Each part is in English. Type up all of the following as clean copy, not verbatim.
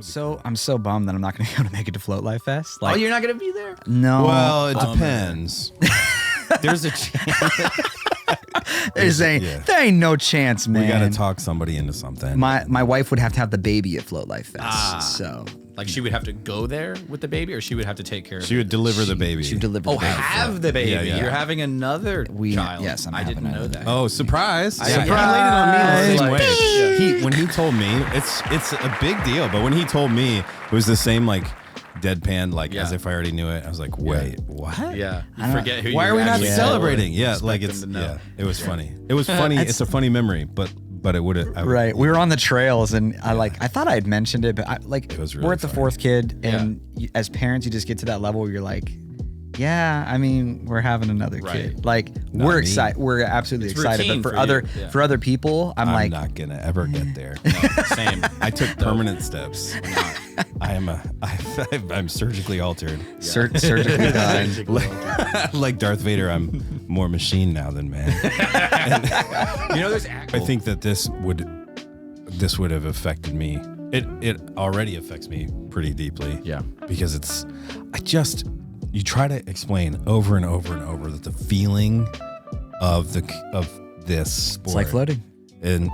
So I'm so bummed that I'm not going to be able to make it to Float Life Fest. Oh, you're not going to be there? No. Well, it depends. There's a chance. There ain't no chance, man. We got to talk somebody into something. My wife would have to have the baby at Float Life Fest. So like she would have to go there with the baby, or she would have to take care of it? She would deliver the baby. She would deliver the baby. Have the baby. Yeah. You're having another child. Yes, I didn't know that. Oh, surprise! Surprise! He laid it on me the same Like, way. When he told me, it's a big deal. But when he told me, it was the same like deadpan, like as if I already knew it. I was like, wait, what? Yeah. You forget who. Why are we not actually celebrating? Yeah, expect like them it's to know. it was funny. It was funny. It's a funny memory, but it would have Right. We were on the trails and I thought I had mentioned it, but It was really we're at the funny. fourth kid and as parents, you just get to that level where you're like, yeah, I mean, we're having another kid. Like we're excited. We're absolutely It's excited. routine But for you. for other people, I'm like, not gonna ever get there. Same. I took permanent steps. I'm surgically altered. surgically done. Like Darth Vader, I'm more machine now than man. There's I think that this would have affected me. It already affects me pretty deeply. Yeah. Because you try to explain over and over and over that the feeling of this sport, It's like floating. and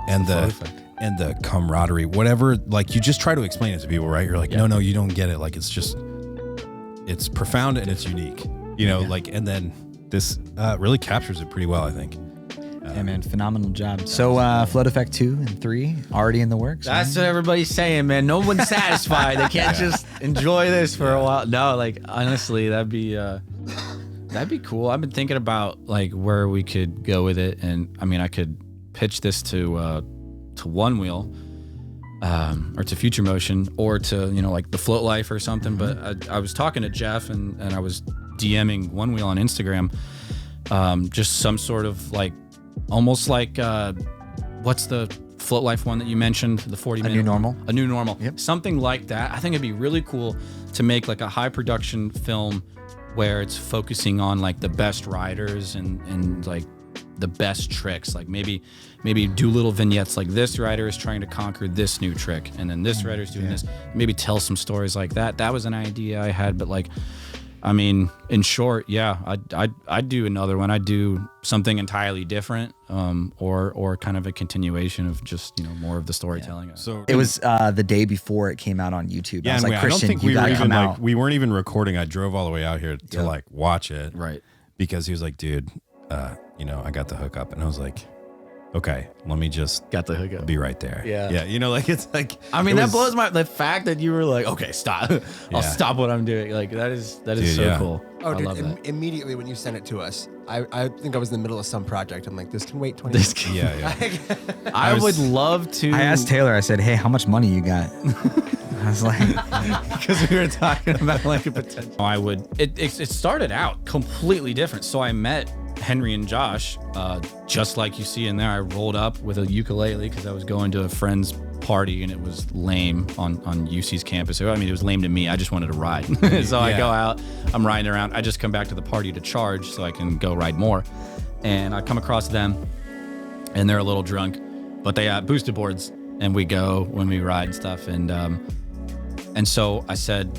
the camaraderie, whatever, like you just try to explain it to people, right? You're like, no, you don't get it. Like it's profound and it's unique, like, and then this really captures it pretty well, I think. Yeah, man, phenomenal job. So Float Effect 2 and 3 already in the works. That's what everybody's saying, man. No one's satisfied. They can't just enjoy this for a while. No, like honestly, that'd be cool. I've been thinking about like where we could go with it, and I mean, I could pitch this to One Wheel, or to Future Motion, or to like the Float Life or something. But I was talking to Jeff, and I was DMing One Wheel on Instagram, just some sort of like. Almost like, what's the Float Life one that you mentioned? The 40-minute. A New Normal. A New Normal. Yep. Something like that. I think it'd be really cool to make like a high production film where it's focusing on like the best riders and like the best tricks. Like maybe do little vignettes like this rider is trying to conquer this new trick, and then this rider's doing this. Maybe tell some stories like that. That was an idea I had, but like, I mean, in short, I'd do another one. I'd do something entirely different, or kind of a continuation of just more of the storytelling. So It was the day before it came out on YouTube. I was like, I don't Christian, think you we were gotta even come out. we weren't even recording. I drove all the way out here to like watch it, Right. because he was like, dude, I got the hookup, and I was like, okay, let me just Got the hookup. be right there. Yeah. Like it's like, I mean, it that blows the fact that you were like, okay, stop. I'll stop what I'm doing. Like that is Dude, so yeah. cool. Oh, I dude, love that. immediately when you sent it to us, I think I was in the middle of some project. I'm like, this can wait 20 This minutes. can- I would love to. I asked Taylor, I said, hey, how much money you got? I was like, because we were talking about like a potential. I would. It started out completely different. So I met Henry and Josh, just like you see in there. I rolled up with a ukulele because I was going to a friend's party and it was lame on UC's campus. I mean, it was lame to me. I just wanted to ride. So I go out, I'm riding around. I just come back to the party to charge so I can go ride more. And I come across them and they're a little drunk, but they have boosted boards and we go when we ride and stuff. And so I said,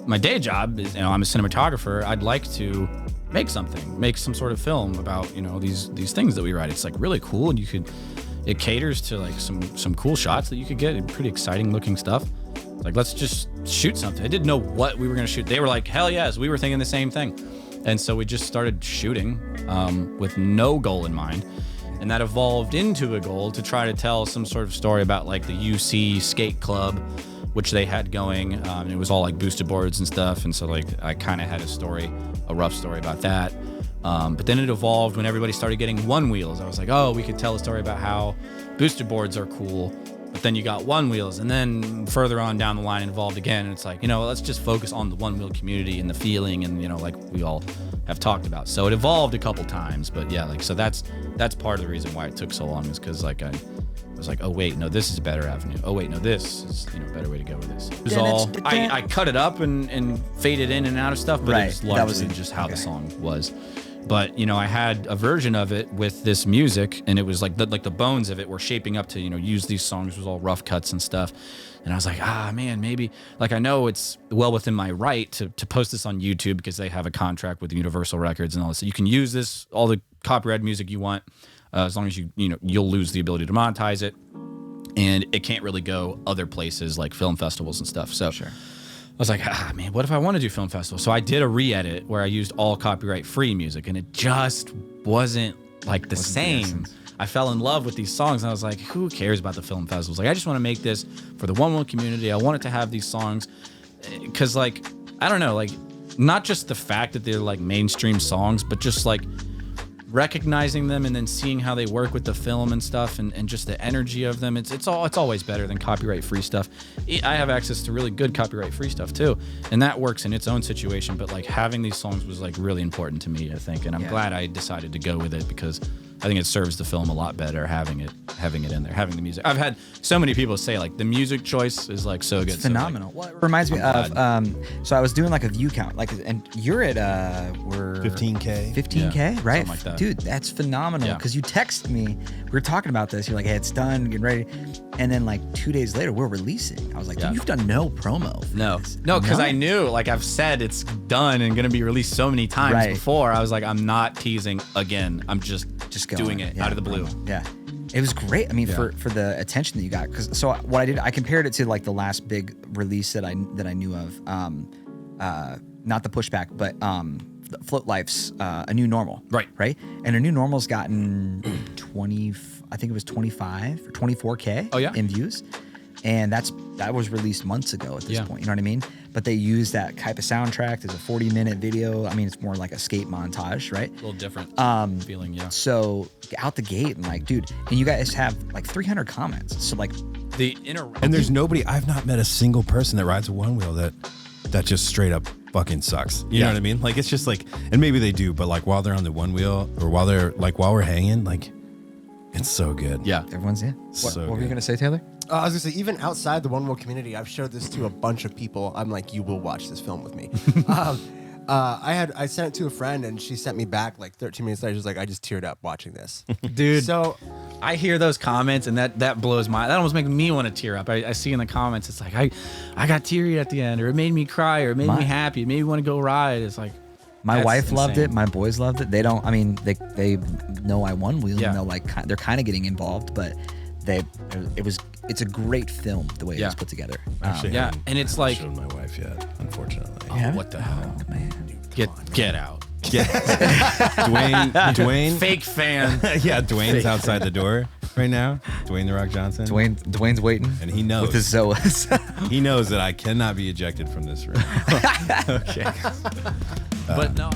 my day job is, I'm a cinematographer. I'd like to make some sort of film about, these things that we ride. It's like really cool. And it caters to like some cool shots that you could get, pretty exciting looking stuff. Like, let's just shoot something. I didn't know what we were going to shoot. They were like, hell yes. We were thinking the same thing. And so we just started shooting, with no goal in mind. And that evolved into a goal to try to tell some sort of story about like the UC skate club, which they had going. It was all like boosted boards and stuff. And so like I kind of had a rough story about that. But then it evolved when everybody started getting one wheels. I was like, oh, we could tell a story about how boosted boards are cool. But then you got one wheels, and then further on down the line it evolved again. And it's like, let's just focus on the one wheel community and the feeling and, like we all have talked about. So it evolved a couple times, but yeah, like, so that's part of the reason why it took so long, is because like I was like, oh wait, no, this is a better avenue. Oh wait, no, this is a better way to go with this. It was all I cut it up and faded in and out of stuff, but it was largely just how the song was. But I had a version of it with this music, and it was like the bones of it were shaping up to use these songs. It was all rough cuts and stuff. And I was like, man, maybe, like, I know it's well within my right to post this on YouTube because they have a contract with Universal Records and all this. So you can use this, all the copyrighted music you want, as long as you'll lose the ability to monetize it. And it can't really go other places like film festivals and stuff. So Sure. I was like, man, what if I want to do film festivals? So I did a re-edit where I used all copyright-free music, and it just wasn't like the same. I fell in love with these songs, and I was like, who cares about the film festivals? Like, I just want to make this for the one-woman community. I want it to have these songs because, like, I don't know, like, not just the fact that they're like mainstream songs, but just like recognizing them and then seeing how they work with the film and stuff, and just the energy of them. It's always better than copyright free stuff. I have access to really good copyright free stuff too, and that works in its own situation. But like having these songs was like really important to me, I think, and I'm glad I decided to go with it because I think it serves the film a lot better having it in there, having the music. I've had so many people say like the music choice is like so good. It's phenomenal. So, like, well, it reminds me of so I was doing like a view count, like, and you're at we're 15K. 15K, Yeah, right? something like that. Dude, that's phenomenal. Yeah. Because you text me, we were talking about this. You're like, hey, it's done, getting ready, and then like 2 days later, we're releasing. I was like, dude, you've done no promo. For this. No, because I knew, like I've said, it's done and gonna be released so many times before. I was like, I'm not teasing again. I'm just doing it out of the blue. Yeah. It was great. I mean, for the attention that you got. Because so what I did, I compared it to like the last big release that I knew of. Not the Pushback, but Float Life's A New Normal. Right. And A New Normal's gotten 20. I think it was 25 or 24K. In views. And that was released months ago at this point. You know what I mean? But they use that type of soundtrack. There's a 40-minute video. I mean, it's more like a skate montage, right? A little different feeling, yeah. So out the gate and like, dude, and you guys have like 300 comments. So like and there's nobody. I've not met a single person that rides a one wheel that just straight up fucking sucks. You know what I mean? Like it's just like, and maybe they do, but like while they're on the one wheel or while we're hanging, like it's so good. Yeah, everyone's in. What were you gonna say, Taylor? I was gonna say, even outside the one wheel community, I've showed this to a bunch of people. I'm like, you will watch this film with me. I sent it to a friend, and she sent me back like 13 minutes later. She's like, I just teared up watching this, dude. So I hear those comments, and that blows my. That almost makes me want to tear up. I see in the comments, it's like I got teary at the end, or it made me cry, or it made me happy, it made me want to go ride. It's like. My wife loved it. My boys loved it. They don't. I mean, they know I one wheel, and they're kind of getting involved, but it's a great film the way it was put together. Actually, and it's like showed my wife yet, unfortunately. Oh, what the hell, man? Get out. Dwayne, fake fan. Dwayne's outside the door right now. Dwayne The Rock Johnson. Dwayne's waiting, and he knows with his Zoas. He knows that I cannot be ejected from this room. Okay. But no.